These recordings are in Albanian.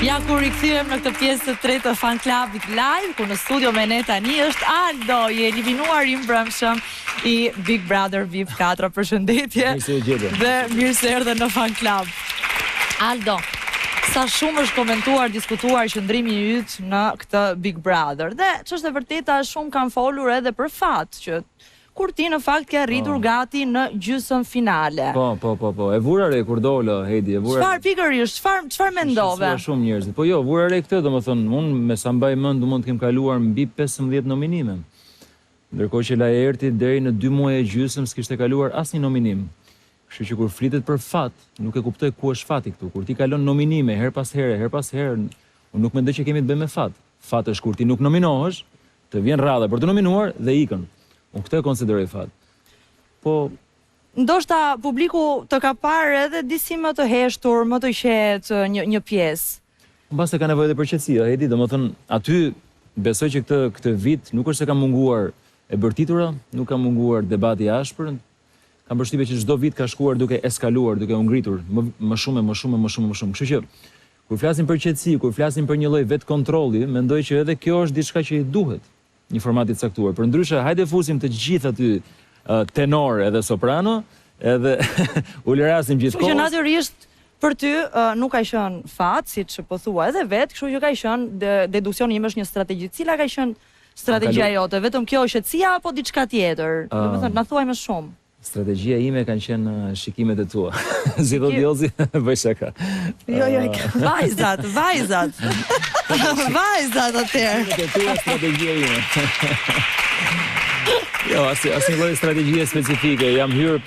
Ja ku rikthyem në këtë pjesë të tretë të Fan Clubit Live, ku në studio me ne tani është Aldo, i eliminuar i mbrëmshëm i Big Brother VIP 4. Përshëndetje dhe mirë se erdhe në Fan Club. Aldo, sa shumë është komentuar, diskutuar qëndrimi yt në këtë Big Brother. Dhe ç'është e vërteta, shumë kanë folur edhe për fat që kur ti në fakt ke arritur gati në gjysmë finale. Po. E vura re kur dola, Hedi, e vura. Çfarë pikërisht, çfarë mendove? Shumë njerëz. Po jo, vura re këtë, domethënë, unë me sa mbaj mend, mund të kem kaluar mbi 15 nominime. Ndërkohë që Laerti deri në 2 muaj e gjysmë s'kishte kaluar asnjë nominim. Kështu që kur flitet për fat, nuk e kuptoj ku është fati këtu. Kur ti kalon nominime her pas here, unë nuk mendoj që kemi të bëjmë me fat. Fat është kur ti nuk nominohesh, të vjen radha për të nominuar dhe ikën. Unë këtë e konsideroj fat. Po ndoshta publiku të ka parë edhe disi më të heshtur, më të qetë një pjesë. Mbas e ka nevojë edhe për qetësia, Hedi, domethënë aty besoj që këtë vit nuk është se ka munguar e bërtitura, nuk ka munguar debati i ashpër. Kam përshtypjen që çdo vit ka shkuar duke eskaluar, duke u ngritur më shumë. Kështu që kur flasim për qetësi, kur flasim për një lloj vet kontrolli, mendoj që edhe kjo është diçka që i duhet një formati caktuar. Përndryshe, hajde fusim të gjithë aty tenor edhe soprano, edhe u lërasim gjithkohës. Që natyrisht për ty nuk ka qenë fat, siç po thua edhe vet, kështu që ka qenë deduksioni im është një strategji. Cila ka qenë strategjia jote? Vetëm kjo qetësia apo diçka tjetër? Domethënë, na thuaj më shumë. Strategjia ime kanë qenë shikimet e tua. Si do djallëzi, bëj shaka. Jo, vajzat. Vajzat atëherë. Shikimet e tua, strategjia ime. Jo, asnjë lloj strategjie specifike. Jam hyrë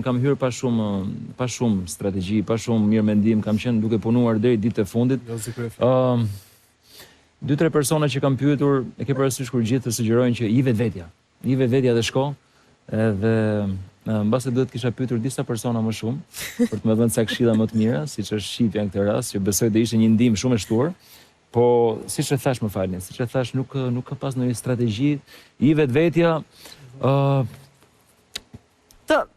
kam hyrë pa shumë strategji, pa shumë mirë mendim, kam qenë duke punuar deri ditët e fundit. 2-3 persona që kam pyetur, e ke parasysh kur gjithë të sugjerojnë që i vetvetja dhe shko. Edhe mbase duhet kisha pyetur disa persona më shumë për të më dhënë ca këshilla më të mira, siç është shqipja në këtë rast, që besoj të ishte një ndihmë shumë e shtuar. Po siç e thash, më falni, siç e thash, nuk ka pas ndonjë strategji, i vetvetja.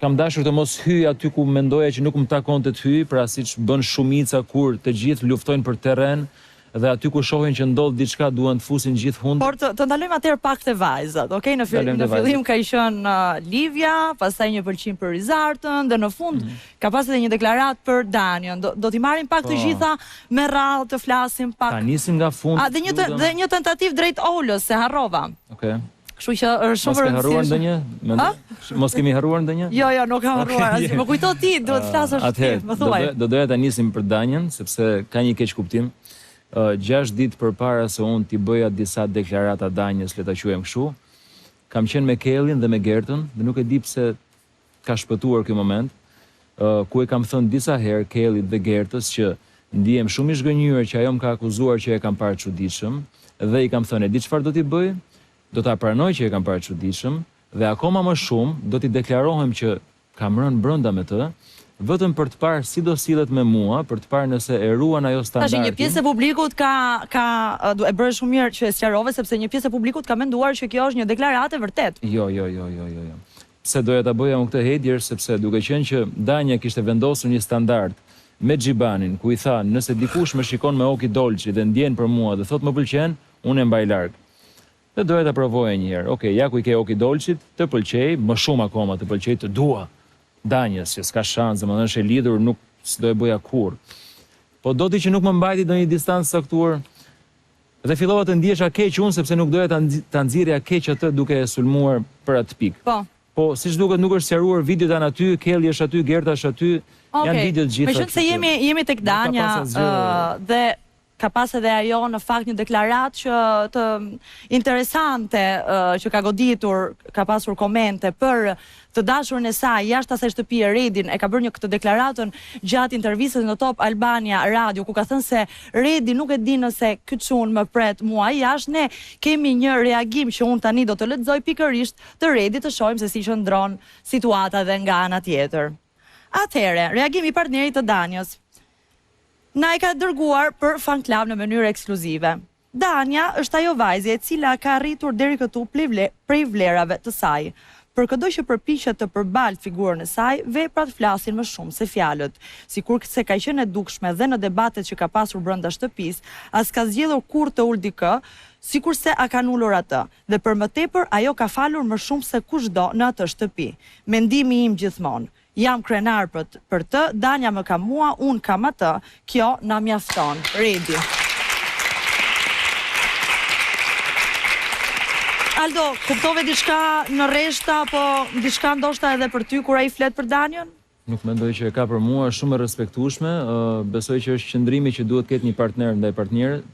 Kam dashur të mos hyj aty ku mendoja që nuk më takonte të hyj, pra siç bën shumica kur të gjithë luftojnë për terren. Dhe aty ku shohin që ndodh diçka duan të fusin gjithë hund. Por të ndalojmë atëherë pak te vajzat, okay? Në fillim ka qenë Livia, pastaj një pëlqim për Rizartën dhe në fund ka pasur edhe një deklaratë për Danion. Do t'i marrim pak të gjitha me radhë të flasim pak. Ta nisim nga fund. Dhe një tentativë drejt Olës, se harrova. Okej. Kështu që është shumë rëndësishme. Mos kemi harruar ndonjë? Jo, nuk kam harruar. Më kujto ti, duhet të flasësh ti, më thuaj. Do doja ta nisim për Danion, sepse ka një keq kuptim. 6 ditë përpara se unë t'i bëja disa deklarata Danjës, le ta quajmë kështu, kam qenë me Kellin dhe me Gertën, dhe nuk e di pse ka shpëtuar ky moment, ku e kam thënë disa herë Kellit dhe Gertës që ndihem shumë i zgënjur që ajo më ka akuzuar që e kam parë çuditshëm, dhe i kam thënë, e di çfarë do t'i bëj? Do ta pranoj që e kam parë çuditshëm, dhe akoma më shumë do t'i deklarohem që kam rënë brenda me të, vetëm për të parë si do sillet me mua, për të parë nëse e ruan ajo standardin. Tash një pjesë e publikut e bëre shumë mirë që e sqarove, sepse një pjesë e publikut ka menduar që kjo është një deklaratë e vërtet. Jo. Pse doja ta bëja unë këtë hedhje, sepse duke qenë që Danja kishte vendosur një standard me Xhibanin, ku i tha, nëse dikush më shikon me oki dolçi dhe ndjen për mua dhe thot më pëlqen, unë e mbaj larg. Dhe doja ta provoja një herë. Okej, ja ku i ke oki dolçit, të pëlqej, më shumë akoma të pëlqej, të dua. Danjës, që s'ka shansë, më është e lidhur, nuk s'do e bëja kur. Po do t'i që nuk më mbajti do një distancë saktuar, dhe fillova të ndjesha keq unë, sepse nuk doja ta nxirja keq atë duke e sulmuar për atë pikë. Po, siç duket nuk është sqaruar videot janë aty, Kelli është aty, Gerta është aty, janë videot gjitha. Meqenëse se jemi tek Danja dhe ka pas edhe ajo në fakt një deklaratë që të interesante që ka goditur, ka pasur komente për të dashurin e saj jashtë asaj shtëpie Redin, e ka bërë një këtë deklaratën gjatë intervistës në Top Albania Radio, ku ka thënë se Redi nuk e di nëse ky çun më pret mua jashtë, ne kemi një reagim që unë tani do të lexoj pikërisht të Redit, të shohim se si qëndron situata dhe nga ana tjetër. Atëherë, reagimi i partnerit të Danjës. Na e ka dërguar për Fan Club në mënyrë ekskluzive. Danja është ajo vajzë e cila ka arritur deri këtu prej vlerave të saj. Për çdo që përpiqet të përbalt figurën e saj, veprat flasin më shumë se fjalët. Sikur se ka qenë e dukshme dhe në debatet që ka pasur brenda shtëpisë, as ka zgjedhur kur të ul dikë, sikurse a kanë ulur atë. Dhe për më tepër, ajo ka falur më shumë se kushdo në atë shtëpi. Mendimi im gjithmonë. Jam krenar për të, Danja më ka mua, unë kam atë, kjo na mjafton. Redi. Aldo, kuptove diçka në rreshta, apo diçka ndoshta edhe për ty kur ai flet për Danjën? Nuk mendoj që e ka për mua, shumë e respektueshme, besoj që është qëndrimi që duhet ketë një partner ndaj partnerit.